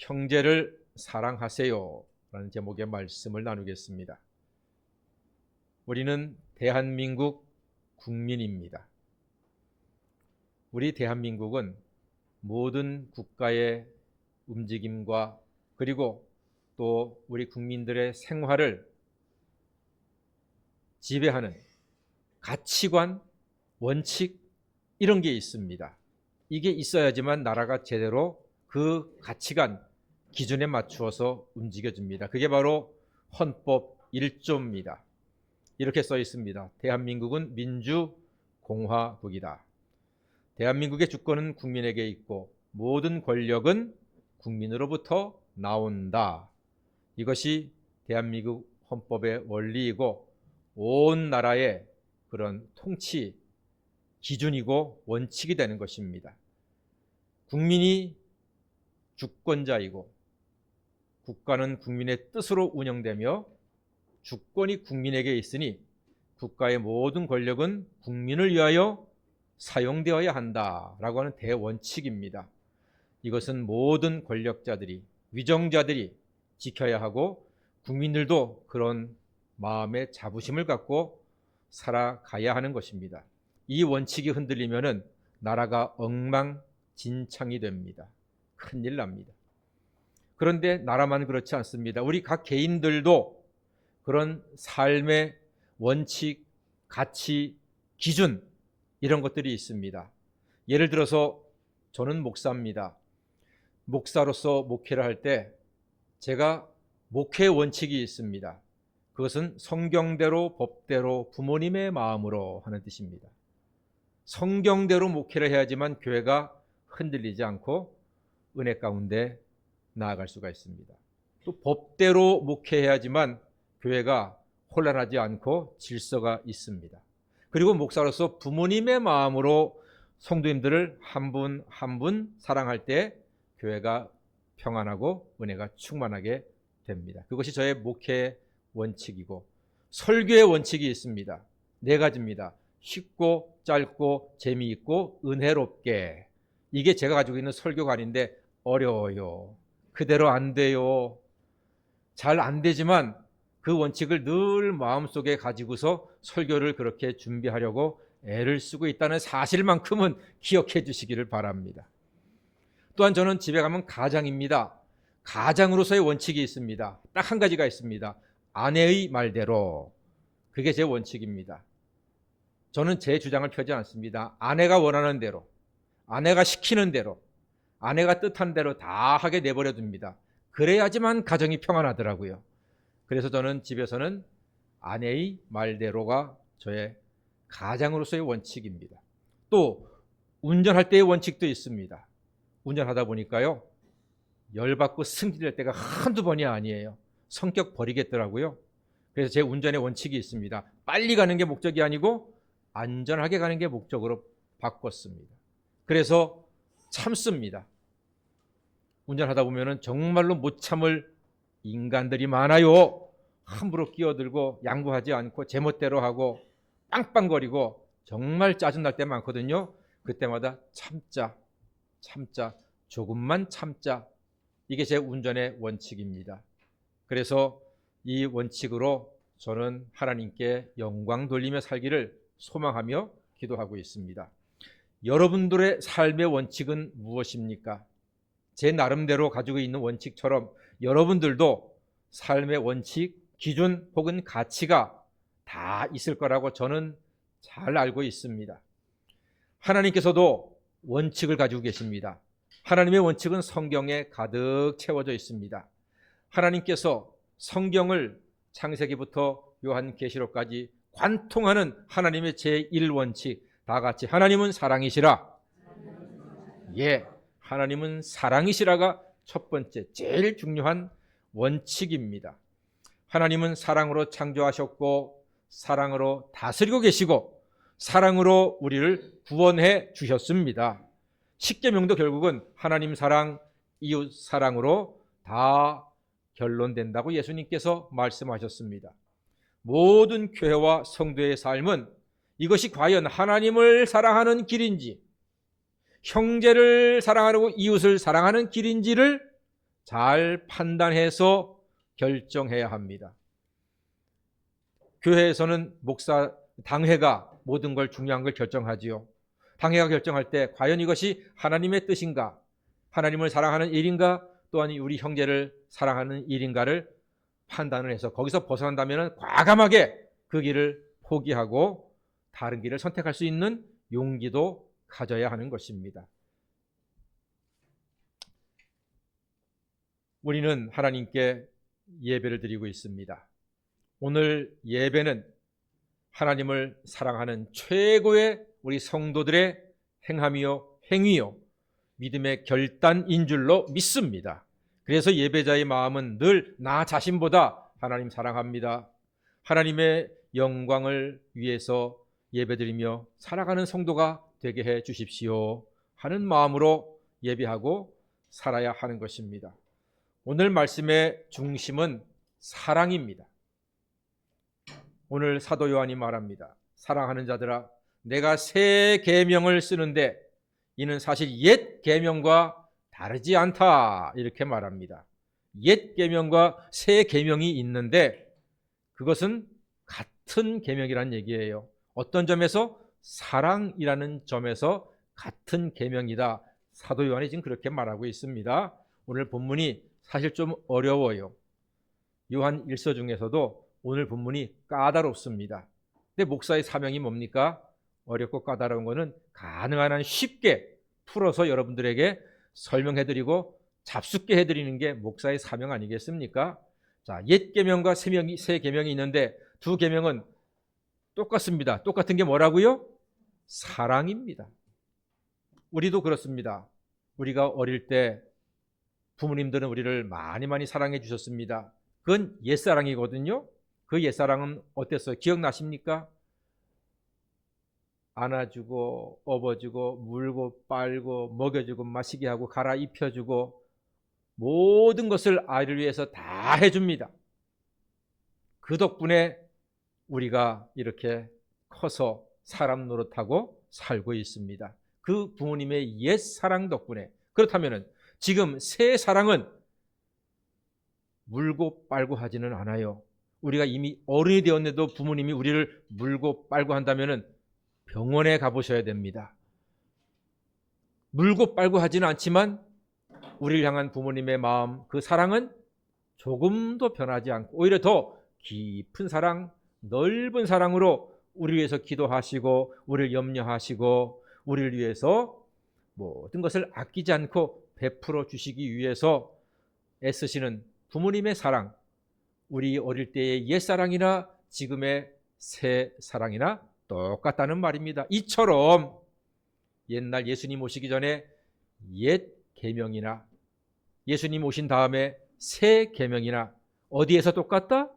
형제를 사랑하세요 라는 제목의 말씀을 나누겠습니다. 우리는 대한민국 국민입니다. 우리 대한민국은 모든 국가의 움직임과 그리고 또 우리 국민들의 생활을 지배하는 가치관, 원칙 이런 게 있습니다. 이게 있어야지만 나라가 제대로 그 가치관, 기준에 맞추어서 움직여집니다. 그게 바로 헌법 1조입니다. 이렇게 써 있습니다. 대한민국은 민주공화국이다. 대한민국의 주권은 국민에게 있고 모든 권력은 국민으로부터 나온다. 이것이 대한민국 헌법의 원리이고 온 나라의 그런 통치 기준이고 원칙이 되는 것입니다. 국민이 주권자이고 국가는 국민의 뜻으로 운영되며 주권이 국민에게 있으니 국가의 모든 권력은 국민을 위하여 사용되어야 한다라고 하는 대원칙입니다. 이것은 모든 권력자들이, 위정자들이 지켜야 하고 국민들도 그런 마음의 자부심을 갖고 살아가야 하는 것입니다. 이 원칙이 흔들리면은 나라가 엉망진창이 됩니다. 큰일 납니다. 그런데 나라만 그렇지 않습니다. 우리 각 개인들도 그런 삶의 원칙, 가치, 기준 이런 것들이 있습니다. 예를 들어서 저는 목사입니다. 목사로서 목회를 할 때 제가 목회 원칙이 있습니다. 그것은 성경대로 법대로 부모님의 마음으로 하는 뜻입니다. 성경대로 목회를 해야지만 교회가 흔들리지 않고 은혜 가운데 나아갈 수가 있습니다. 또 법대로 목회해야지만 교회가 혼란하지 않고 질서가 있습니다. 그리고 목사로서 부모님의 마음으로 성도님들을 한 분 한 분 사랑할 때 교회가 평안하고 은혜가 충만하게 됩니다. 그것이 저의 목회 원칙이고 설교의 원칙이 있습니다. 4가지입니다. 쉽고 짧고 재미있고 은혜롭게. 이게 제가 가지고 있는 설교관인데 어려워요. 그대로 안 돼요. 잘 안 되지만 그 원칙을 늘 마음속에 가지고서 설교를 그렇게 준비하려고 애를 쓰고 있다는 사실만큼은 기억해 주시기를 바랍니다. 또한 저는 집에 가면 가장입니다. 가장으로서의 원칙이 있습니다. 딱 한 가지가 있습니다. 아내의 말대로. 그게 제 원칙입니다. 저는 제 주장을 펴지 않습니다. 아내가 원하는 대로, 아내가 시키는 대로, 아내가 뜻한 대로 다 하게 내버려 둡니다. 그래야지만 가정이 평안하더라고요. 그래서 저는 집에서는 아내의 말대로가 저의 가장으로서의 원칙입니다. 또 운전할 때의 원칙도 있습니다. 운전하다 보니까요, 열받고 승질낼 때가 한두 번이 아니에요. 성격 버리겠더라고요. 그래서 제 운전의 원칙이 있습니다. 빨리 가는 게 목적이 아니고 안전하게 가는 게 목적으로 바꿨습니다. 그래서 참습니다. 운전하다 보면 정말로 못 참을 인간들이 많아요. 함부로 끼어들고 양보하지 않고 제멋대로 하고 빵빵거리고 정말 짜증날 때 많거든요. 그때마다 참자, 조금만 참자. 이게 제 운전의 원칙입니다. 그래서 이 원칙으로 저는 하나님께 영광 돌리며 살기를 소망하며 기도하고 있습니다. 여러분들의 삶의 원칙은 무엇입니까? 제 나름대로 가지고 있는 원칙처럼 여러분들도 삶의 원칙, 기준 혹은 가치가 다 있을 거라고 저는 잘 알고 있습니다. 하나님께서도 원칙을 가지고 계십니다. 하나님의 원칙은 성경에 가득 채워져 있습니다. 하나님께서 성경을 창세기부터 요한계시록까지 관통하는 하나님의 제1원칙, 다 같이 하나님은 사랑이시라. 예, 하나님은 사랑이시라가 첫 번째 제일 중요한 원칙입니다. 하나님은 사랑으로 창조하셨고 사랑으로 다스리고 계시고 사랑으로 우리를 구원해 주셨습니다. 십계명도 결국은 하나님 사랑, 이웃 사랑으로 다 결론된다고 예수님께서 말씀하셨습니다. 모든 교회와 성도의 삶은 이것이 과연 하나님을 사랑하는 길인지 형제를 사랑하고 이웃을 사랑하는 길인지를 잘 판단해서 결정해야 합니다. 교회에서는 당회가 모든 걸 중요한 걸 결정하지요. 당회가 결정할 때 과연 이것이 하나님의 뜻인가, 하나님을 사랑하는 일인가, 또한 우리 형제를 사랑하는 일인가를 판단을 해서 거기서 벗어난다면 과감하게 그 길을 포기하고 다른 길을 선택할 수 있는 용기도 가져야 하는 것입니다. 우리는 하나님께 예배를 드리고 있습니다. 오늘 예배는 하나님을 사랑하는 최고의 우리 성도들의 행함이요 행위요 믿음의 결단인 줄로 믿습니다. 그래서 예배자의 마음은 늘 나 자신보다 하나님 사랑합니다, 하나님의 영광을 위해서 예배드리며 살아가는 성도가 되게 해 주십시오 하는 마음으로 예배하고 살아야 하는 것입니다. 오늘 말씀의 중심은 사랑입니다. 오늘 사도 요한이 말합니다. 사랑하는 자들아, 내가 새 계명을 쓰는데 이는 사실 옛 계명과 다르지 않다, 이렇게 말합니다. 옛 계명과 새 계명이 있는데 그것은 같은 계명이라는 얘기예요. 어떤 점에서? 사랑이라는 점에서 같은 계명이다. 사도 요한이 지금 그렇게 말하고 있습니다. 오늘 본문이 사실 좀 어려워요. 요한 1서 중에서도 오늘 본문이 까다롭습니다. 근데 목사의 사명이 뭡니까? 어렵고 까다로운 거는 가능한 한 쉽게 풀어서 여러분들에게 설명해드리고 잡숫게 해드리는 게 목사의 사명 아니겠습니까? 자, 옛 계명과 새 계명이 있는데 두 계명은 똑같습니다. 똑같은 게 뭐라고요? 사랑입니다. 우리도 그렇습니다. 우리가 어릴 때 부모님들은 우리를 많이 사랑해 주셨습니다. 그건 옛사랑이거든요. 그 옛사랑은 어땠어요? 기억나십니까? 안아주고 업어주고 물고 빨고 먹여주고 마시게 하고 갈아입혀주고 모든 것을 아이를 위해서 다 해줍니다. 그 덕분에 우리가 이렇게 커서 사람 노릇하고 살고 있습니다. 그 부모님의 옛 사랑 덕분에. 그렇다면 지금 새 사랑은 물고 빨고 하지는 않아요. 우리가 이미 어른이 되었는데도 부모님이 우리를 물고 빨고 한다면 병원에 가보셔야 됩니다. 물고 빨고 하지는 않지만 우리를 향한 부모님의 마음, 그 사랑은 조금도 변하지 않고 오히려 더 깊은 사랑, 넓은 사랑으로 우리를 위해서 기도하시고 우리를 염려하시고 우리를 위해서 모든 것을 아끼지 않고 베풀어 주시기 위해서 애쓰시는 부모님의 사랑, 우리 어릴 때의 옛사랑이나 지금의 새 사랑이나 똑같다는 말입니다. 이처럼 옛날 예수님 오시기 전에 옛 계명이나 예수님 오신 다음에 새 계명이나 어디에서 똑같다?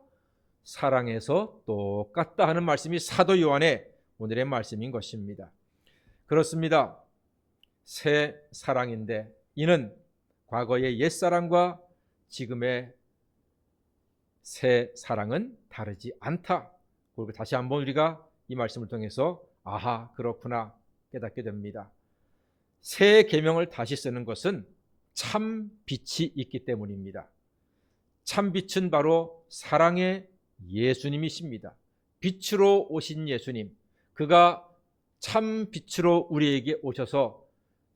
사랑에서 똑같다 하는 말씀이 사도 요한의 오늘의 말씀인 것입니다. 그렇습니다. 새 사랑인데 이는 과거의 옛사랑과 지금의 새 사랑은 다르지 않다. 그리고 다시 한번 우리가 이 말씀을 통해서 아하, 그렇구나 깨닫게 됩니다. 새 계명을 다시 쓰는 것은 참 빛이 있기 때문입니다. 참 빛은 바로 사랑의 예수님이십니다. 빛으로 오신 예수님, 그가 참 빛으로 우리에게 오셔서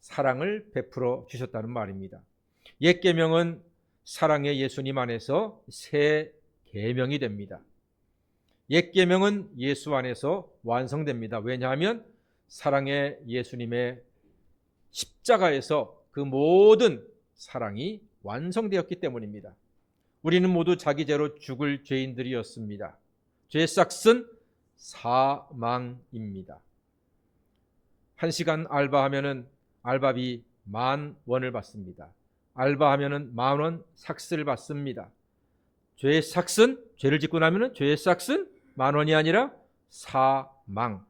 사랑을 베풀어 주셨다는 말입니다. 옛 계명은 사랑의 예수님 안에서 새 계명이 됩니다. 옛 계명은 예수 안에서 완성됩니다. 왜냐하면 사랑의 예수님의 십자가에서 그 모든 사랑이 완성되었기 때문입니다. 우리는 모두 자기 죄로 죽을 죄인들이었습니다. 죄의 싹은 사망입니다. 1시간 알바하면은 알바비 10,000원을 받습니다. 알바하면은 10,000원 삭스를 받습니다. 죄의 삭은, 죄를 짓고 나면은 죄의 삭은 10,000원이 아니라 사망.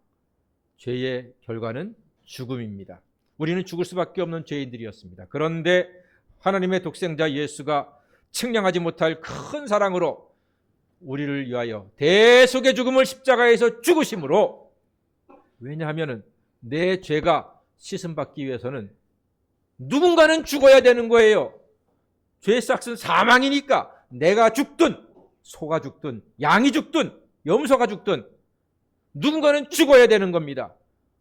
죄의 결과는 죽음입니다. 우리는 죽을 수밖에 없는 죄인들이었습니다. 그런데 하나님의 독생자 예수가 측량하지 못할 큰 사랑으로 우리를 위하여 대속의 죽음을 십자가에서 죽으심으로, 왜냐하면 내 죄가 씻음받기 위해서는 누군가는 죽어야 되는 거예요. 죄의 삭은 사망이니까 내가 죽든 소가 죽든 양이 죽든 염소가 죽든 누군가는 죽어야 되는 겁니다.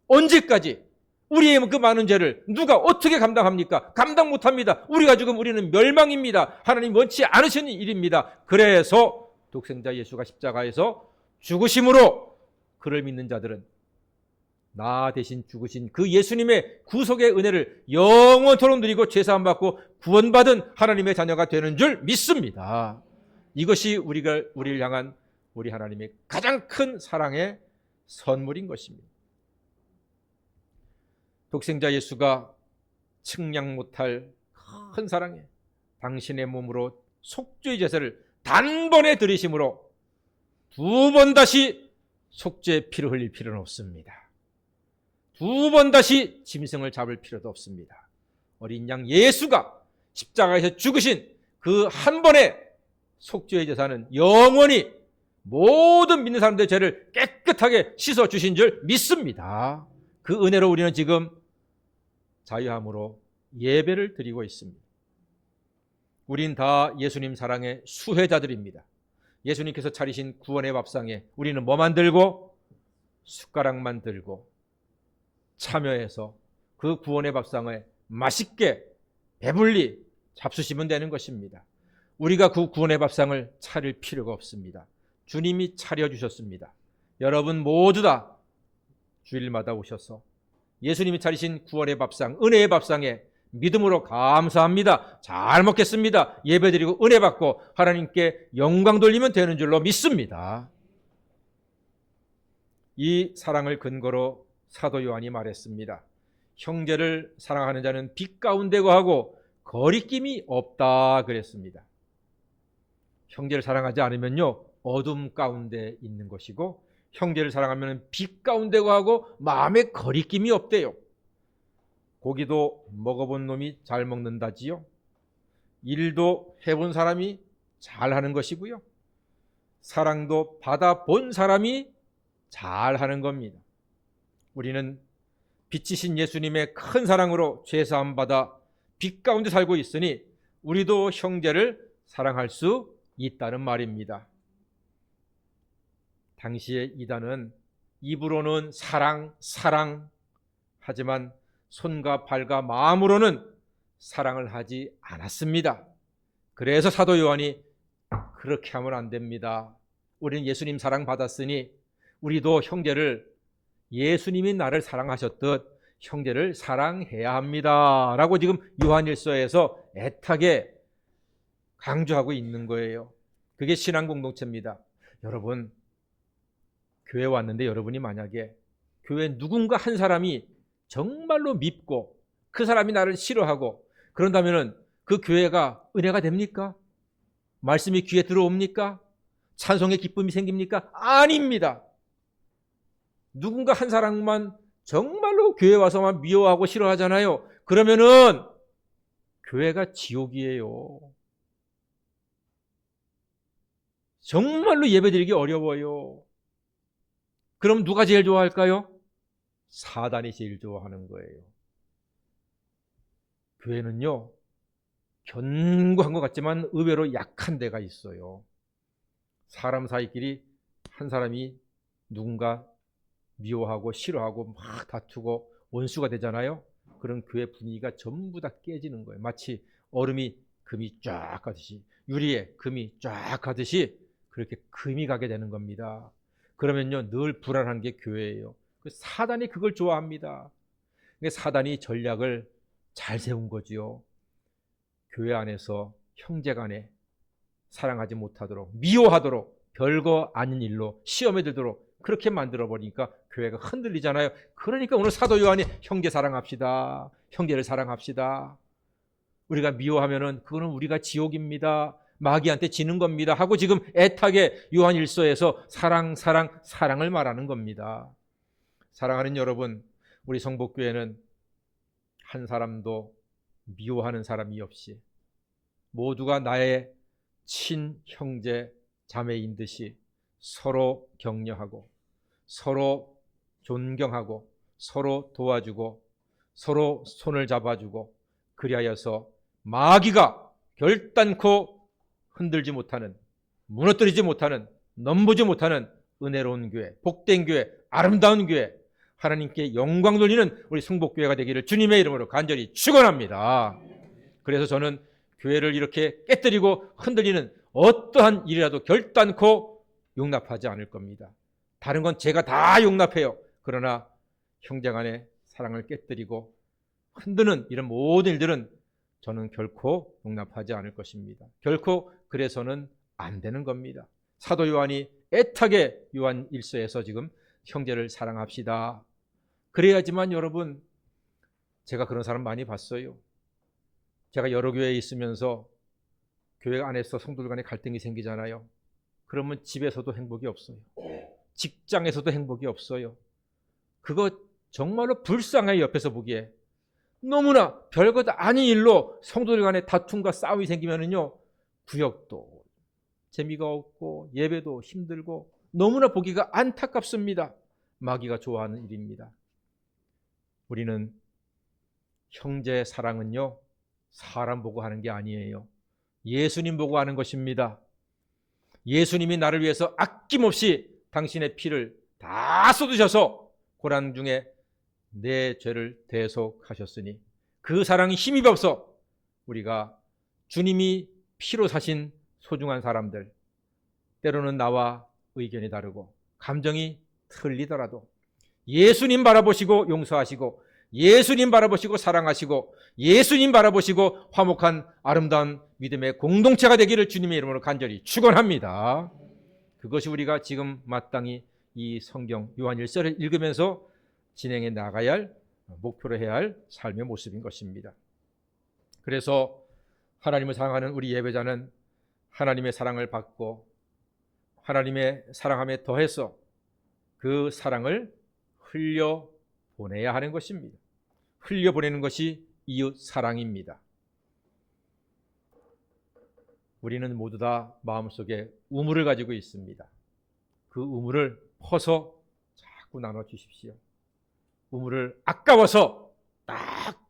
언제까지? 우리의 그 많은 죄를 누가 어떻게 감당합니까? 감당 못합니다. 우리가 죽으면 우리는 멸망입니다. 하나님 원치 않으시는 일입니다. 그래서 독생자 예수가 십자가에서 죽으심으로 그를 믿는 자들은 나 대신 죽으신 그 예수님의 구속의 은혜를 영원토록 누리고 죄사함 받고 구원받은 하나님의 자녀가 되는 줄 믿습니다. 이것이 우리를 향한 우리 하나님의 가장 큰 사랑의 선물인 것입니다. 독생자 예수가 측량 못할 큰 사랑에 당신의 몸으로 속죄의 제사를 단번에 드리심으로 두 번 다시 속죄의 피를 흘릴 필요는 없습니다. 두 번 다시 짐승을 잡을 필요도 없습니다. 어린 양 예수가 십자가에서 죽으신 그 한 번의 속죄의 제사는 영원히 모든 믿는 사람들의 죄를 깨끗하게 씻어주신 줄 믿습니다. 그 은혜로 우리는 지금 자유함으로 예배를 드리고 있습니다. 우린 다 예수님 사랑의 수혜자들입니다. 예수님께서 차리신 구원의 밥상에 우리는 뭐만 들고? 숟가락만 들고 참여해서 그 구원의 밥상에 맛있게 배불리 잡수시면 되는 것입니다. 우리가 그 구원의 밥상을 차릴 필요가 없습니다. 주님이 차려주셨습니다. 여러분 모두 다 주일마다 오셔서 예수님이 차리신 구원의 밥상, 은혜의 밥상에 믿음으로 감사합니다. 잘 먹겠습니다. 예배드리고 은혜 받고 하나님께 영광 돌리면 되는 줄로 믿습니다. 이 사랑을 근거로 사도 요한이 말했습니다. 형제를 사랑하는 자는 빛 가운데 거하고 거리낌이 없다 그랬습니다. 형제를 사랑하지 않으면요 어둠 가운데 있는 것이고 형제를 사랑하면 빛 가운데 거하고 마음에 거리낌이 없대요. 고기도 먹어본 놈이 잘 먹는다지요. 일도 해본 사람이 잘하는 것이고요. 사랑도 받아본 사람이 잘하는 겁니다. 우리는 빛이신 예수님의 큰 사랑으로 죄사함 받아 빛 가운데 살고 있으니 우리도 형제를 사랑할 수 있다는 말입니다. 당시의 이단은 입으로는 사랑 하지만 손과 발과 마음으로는 사랑을 하지 않았습니다. 그래서 사도 요한이 그렇게 하면 안 됩니다. 우리는 예수님 사랑 받았으니 우리도 형제를 예수님이 나를 사랑하셨듯 형제를 사랑해야 합니다. 라고 지금 요한일서에서 애타게 강조하고 있는 거예요. 그게 신앙 공동체입니다. 여러분, 교회 왔는데 여러분이 만약에 교회 누군가 한 사람이 정말로 밉고 그 사람이 나를 싫어하고 그런다면 그 교회가 은혜가 됩니까? 말씀이 귀에 들어옵니까? 찬송의 기쁨이 생깁니까? 아닙니다. 누군가 한 사람만 정말로 교회 와서만 미워하고 싫어하잖아요. 그러면은 교회가 지옥이에요. 정말로 예배드리기 어려워요. 그럼 누가 제일 좋아할까요? 사단이 제일 좋아하는 거예요. 교회는요, 견고한 것 같지만 의외로 약한 데가 있어요. 사람 사이끼리 한 사람이 누군가 미워하고 싫어하고 막 다투고 원수가 되잖아요. 그런 교회 분위기가 전부 다 깨지는 거예요. 마치 얼음이 금이 쫙 가듯이, 유리에 금이 쫙 가듯이 그렇게 금이 가게 되는 겁니다. 그러면요 늘 불안한 게 교회예요. 사단이 그걸 좋아합니다. 사단이 전략을 잘 세운 거지요. 교회 안에서 형제간에 사랑하지 못하도록, 미워하도록, 별거 아닌 일로 시험에 들도록 그렇게 만들어 버리니까 교회가 흔들리잖아요. 그러니까 오늘 사도 요한이 형제 사랑합시다, 형제를 사랑합시다. 우리가 미워하면은 그거는 우리가 지옥입니다, 마귀한테 지는 겁니다 하고 지금 애타게 요한일서에서 사랑을 말하는 겁니다. 사랑하는 여러분, 우리 성복교회는 한 사람도 미워하는 사람이 없이 모두가 나의 친형제 자매인 듯이 서로 격려하고 서로 존경하고 서로 도와주고 서로 손을 잡아주고, 그리하여서 마귀가 결단코 흔들지 못하는, 무너뜨리지 못하는, 넘보지 못하는 은혜로운 교회, 복된 교회, 아름다운 교회, 하나님께 영광 돌리는 우리 성복교회가 되기를 주님의 이름으로 간절히 축원합니다. 그래서 저는 교회를 이렇게 깨뜨리고 흔들리는 어떠한 일이라도 결단코 용납하지 않을 겁니다. 다른 건 제가 다 용납해요. 그러나 형제간의 사랑을 깨뜨리고 흔드는 이런 모든 일들은 저는 결코 용납하지 않을 것입니다. 결코 그래서는 안 되는 겁니다. 사도 요한이 애타게 요한 1서에서 지금 형제를 사랑합시다. 그래야지만 여러분, 제가 그런 사람 많이 봤어요. 제가 여러 교회에 있으면서 교회 안에서 성도들 간에 갈등이 생기잖아요. 그러면 집에서도 행복이 없어요. 직장에서도 행복이 없어요. 그거 정말로 불쌍해요. 옆에서 보기에. 너무나 별것 아닌 일로 성도들 간에 다툼과 싸움이 생기면은요, 구역도 재미가 없고 예배도 힘들고 너무나 보기가 안타깝습니다. 마귀가 좋아하는 일입니다. 우리는 형제 사랑은요, 사람 보고 하는 게 아니에요. 예수님 보고 하는 것입니다. 예수님이 나를 위해서 아낌없이 당신의 피를 다 쏟으셔서 고난 중에 내 죄를 대속하셨으니 그 사랑이 힘입어서 우리가 주님이 피로 사신 소중한 사람들, 때로는 나와 의견이 다르고 감정이 틀리더라도 예수님 바라보시고 용서하시고 예수님 바라보시고 사랑하시고 예수님 바라보시고 화목한 아름다운 믿음의 공동체가 되기를 주님의 이름으로 간절히 축원합니다. 그것이 우리가 지금 마땅히 이 성경 요한 1서를 읽으면서 진행해 나가야 할, 목표로 해야 할 삶의 모습인 것입니다. 그래서 하나님을 사랑하는 우리 예배자는 하나님의 사랑을 받고 하나님의 사랑함에 더해서 그 사랑을 흘려보내야 하는 것입니다. 흘려보내는 것이 이웃 사랑입니다. 우리는 모두 다 마음속에 우물을 가지고 있습니다. 그 우물을 퍼서 자꾸 나눠주십시오. 우물을 아까워서 딱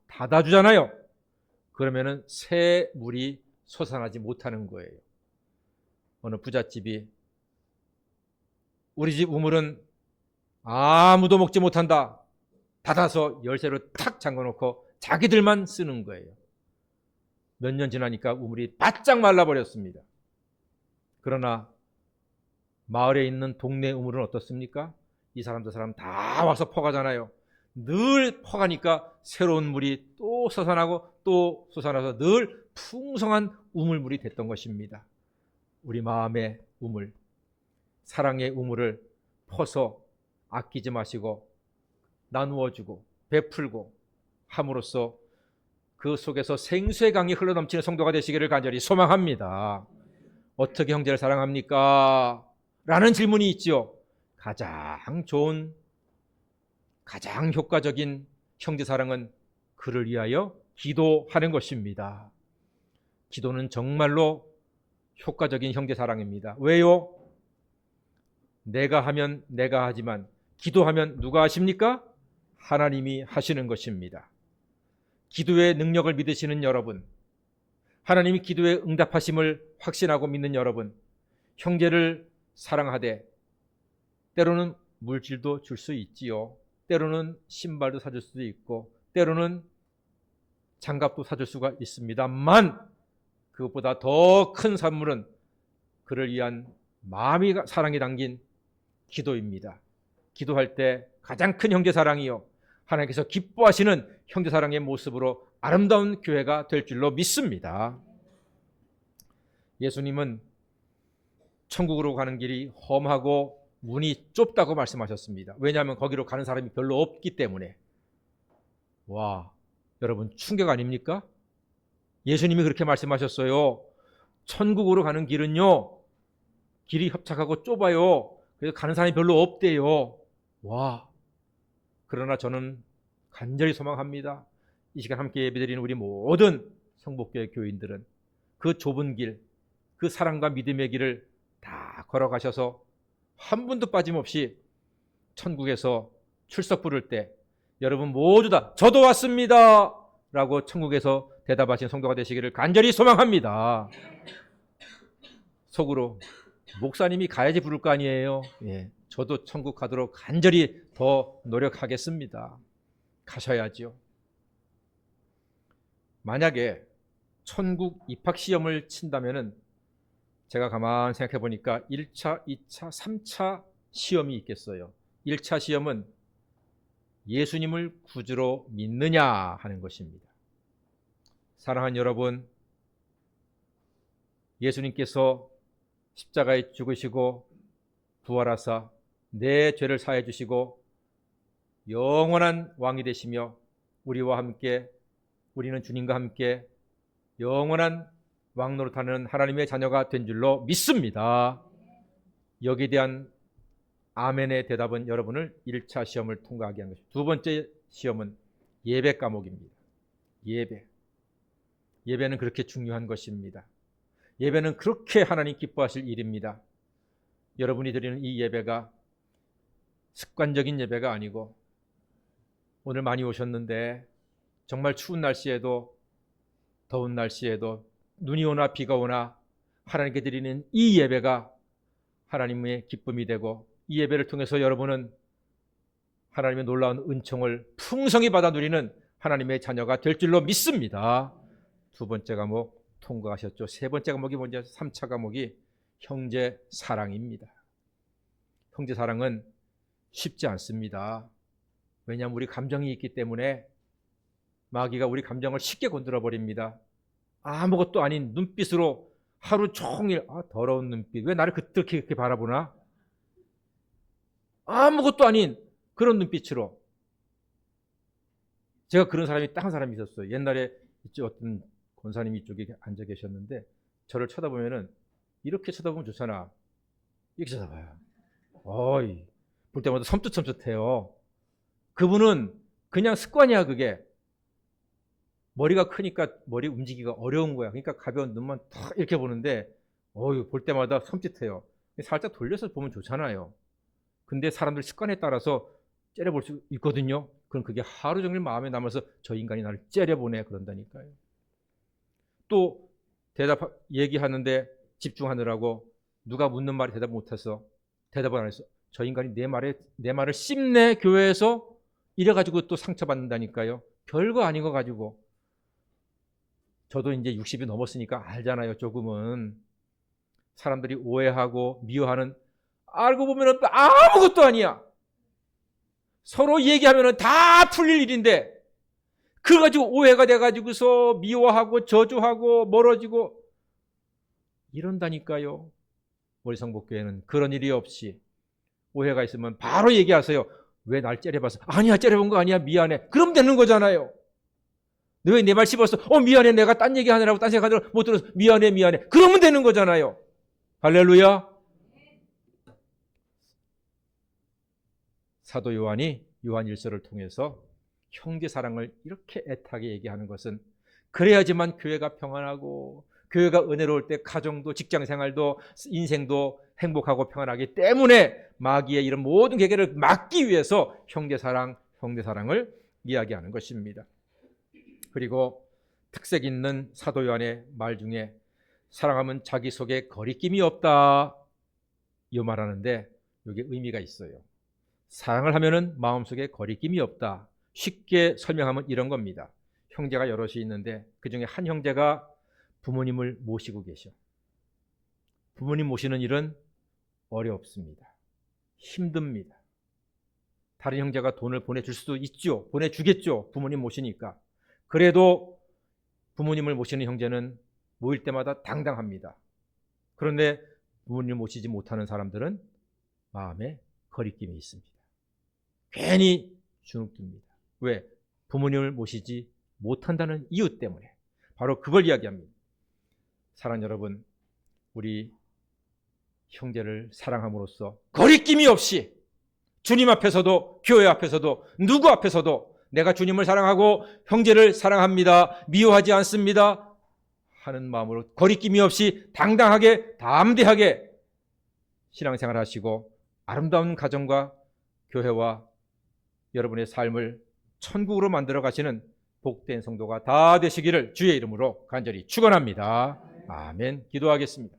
닫아주잖아요. 그러면은 새 물이 솟아나지 못하는 거예요. 어느 부잣집이 우리 집 우물은 아무도 먹지 못한다, 닫아서 열쇠로 탁 잠궈놓고 자기들만 쓰는 거예요. 몇 년 지나니까 우물이 바짝 말라버렸습니다. 그러나 마을에 있는 동네 우물은 어떻습니까? 이 사람 저 사람 다 와서 퍼가잖아요. 늘 퍼가니까 새로운 물이 또 솟아나고 또 솟아나서 늘 풍성한 우물물이 됐던 것입니다. 우리 마음의 우물, 사랑의 우물을 퍼서 아끼지 마시고 나누어주고 베풀고 함으로써 그 속에서 생수의 강이 흘러넘치는 성도가 되시기를 간절히 소망합니다. 어떻게 형제를 사랑합니까? 라는 질문이 있죠. 가장 좋은, 가장 효과적인 형제 사랑은 그를 위하여 기도하는 것입니다. 기도는 정말로 효과적인 형제 사랑입니다. 왜요? 내가 하면 내가 하지만 기도하면 누가 하십니까? 하나님이 하시는 것입니다. 기도의 능력을 믿으시는 여러분, 하나님이 기도에 응답하심을 확신하고 믿는 여러분, 형제를 사랑하되 때로는 물질도 줄 수 있지요. 때로는 신발도 사줄 수도 있고 때로는 장갑도 사줄 수가 있습니다만 그것보다 더 큰 선물은 그를 위한 마음이 사랑이 담긴 기도입니다. 기도할 때 가장 큰 형제 사랑이요, 하나님께서 기뻐하시는 형제 사랑의 모습으로 아름다운 교회가 될 줄로 믿습니다. 예수님은 천국으로 가는 길이 험하고 문이 좁다고 말씀하셨습니다. 왜냐하면 거기로 가는 사람이 별로 없기 때문에. 와, 여러분 충격 아닙니까? 예수님이 그렇게 말씀하셨어요. 천국으로 가는 길은요, 길이 협착하고 좁아요. 그래서 가는 사람이 별로 없대요. 와, 그러나 저는 간절히 소망합니다. 이 시간 함께 예배드리는 우리 모든 성복교회 교인들은 그 좁은 길, 그 사랑과 믿음의 길을 다 걸어가셔서 한 분도 빠짐없이 천국에서 출석 부를 때 여러분 모두 다 저도 왔습니다 라고 천국에서 대답하신 성도가 되시기를 간절히 소망합니다. 속으로 목사님이 가야지 부를 거 아니에요. 예, 저도 천국 가도록 간절히 더 노력하겠습니다. 가셔야죠. 만약에 천국 입학 시험을 친다면은 제가 가만히 생각해 보니까 1차, 2차, 3차 시험이 있겠어요. 1차 시험은 예수님을 구주로 믿느냐 하는 것입니다. 사랑하는 여러분, 예수님께서 십자가에 죽으시고 부활하사 내 죄를 사해 주시고 영원한 왕이 되시며 우리와 함께, 우리는 주님과 함께 영원한 왕노릇하는 하나님의 자녀가 된 줄로 믿습니다. 여기에 대한 아멘의 대답은 여러분을 1차 시험을 통과하게 하는 것입니다. 두 번째 시험은 예배 과목입니다. 예배는 그렇게 중요한 것입니다. 예배는 그렇게 하나님 기뻐하실 일입니다. 여러분이 드리는 이 예배가 습관적인 예배가 아니고, 오늘 많이 오셨는데 정말 추운 날씨에도 더운 날씨에도 눈이 오나 비가 오나 하나님께 드리는 이 예배가 하나님의 기쁨이 되고, 이 예배를 통해서 여러분은 하나님의 놀라운 은총을 풍성히 받아 누리는 하나님의 자녀가 될 줄로 믿습니다. 두 번째 과목 통과하셨죠. 세 번째 과목이 먼저 3차 과목이 형제 사랑입니다. 형제 사랑은 쉽지 않습니다. 왜냐하면 우리 감정이 있기 때문에 마귀가 우리 감정을 쉽게 건드려 버립니다. 아무것도 아닌 눈빛으로 하루 종일 더러운 눈빛, 왜 나를 그렇게 바라보나? 아무것도 아닌 그런 눈빛으로. 제가 그런 사람이 딱 한 사람이 있었어요. 옛날에 어떤 권사님이 이쪽에 앉아 계셨는데 저를 쳐다보면은 이렇게 쳐다보면 좋잖아. 이렇게 쳐다봐요. 어이, 볼 때마다 섬찟섬찟해요. 그분은 그냥 습관이야. 그게 머리가 크니까 머리 움직이기가 어려운 거야. 그러니까 가벼운 눈만 탁 이렇게 보는데 볼 때마다 섬찟해요. 살짝 돌려서 보면 좋잖아요. 근데 사람들 습관에 따라서 째려볼 수 있거든요. 그럼 그게 하루 종일 마음에 남아서 저 인간이 나를 째려보네 그런다니까요. 또 얘기하는데 집중하느라고 누가 묻는 말에 대답 못해서 대답을 안 해서 저 인간이 내 말을 씹네 교회에서 이래가지고 또 상처받는다니까요. 별거 아닌 거 가지고. 저도 이제 60이 넘었으니까 알잖아요. 조금은 사람들이 오해하고 미워하는, 알고 보면 아무것도 아니야. 서로 얘기하면 다 풀릴 일인데 그거 가지고 오해가 돼가지고서 미워하고 저주하고 멀어지고 이런다니까요. 우리 성복교회는 그런 일이 없이 오해가 있으면 바로 얘기하세요. 왜 날 째려봤어? 아니야, 째려본 거 아니야, 미안해. 그럼 되는 거잖아요. 너 왜 내 말 씹었어? 미안해, 내가 딴 얘기 하느라고 딴 생각하느라고 못 들어서 미안해. 그러면 되는 거잖아요. 할렐루야. 사도 요한이 요한 1서를 통해서 형제 사랑을 이렇게 애타게 얘기하는 것은 그래야지만 교회가 평안하고 교회가 은혜로울 때 가정도 직장생활도 인생도 행복하고 평안하기 때문에 마귀의 이런 모든 계계를 막기 위해서 형제 사랑을 이야기하는 것입니다. 그리고 특색 있는 사도 요한의 말 중에 사랑하면 자기 속에 거리낌이 없다 이 말하는데 이게 의미가 있어요. 사랑을 하면은 마음속에 거리낌이 없다. 쉽게 설명하면 이런 겁니다. 형제가 여럿이 있는데 그 중에 한 형제가 부모님을 모시고 계셔. 부모님 모시는 일은 어렵습니다. 힘듭니다. 다른 형제가 돈을 보내줄 수도 있죠. 보내주겠죠. 부모님 모시니까. 그래도 부모님을 모시는 형제는 모일 때마다 당당합니다. 그런데 부모님을 모시지 못하는 사람들은 마음에 거리낌이 있습니다. 괜히 주눅듭니다. 왜? 부모님을 모시지 못한다는 이유 때문에. 바로 그걸 이야기합니다. 사랑하는 여러분, 우리 형제를 사랑함으로써 거리낌이 없이 주님 앞에서도 교회 앞에서도 누구 앞에서도 내가 주님을 사랑하고 형제를 사랑합니다, 미워하지 않습니다 하는 마음으로 거리낌이 없이 당당하게 담대하게 신앙생활 하시고 아름다운 가정과 교회와 여러분의 삶을 천국으로 만들어 가시는 복된 성도가 다 되시기를 주의 이름으로 간절히 축원합니다. 아멘. 기도하겠습니다.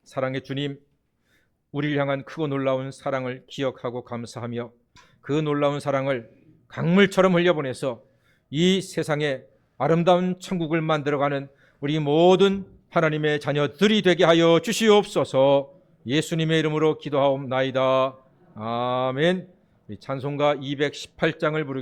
사랑의 주님, 우리를 향한 크고 놀라운 사랑을 기억하고 감사하며 그 놀라운 사랑을 강물처럼 흘려보내서 이 세상에 아름다운 천국을 만들어가는 우리 모든 하나님의 자녀들이 되게 하여 주시옵소서. 예수님의 이름으로 기도하옵나이다. 아멘. 찬송가 218장을 부르겠습니다.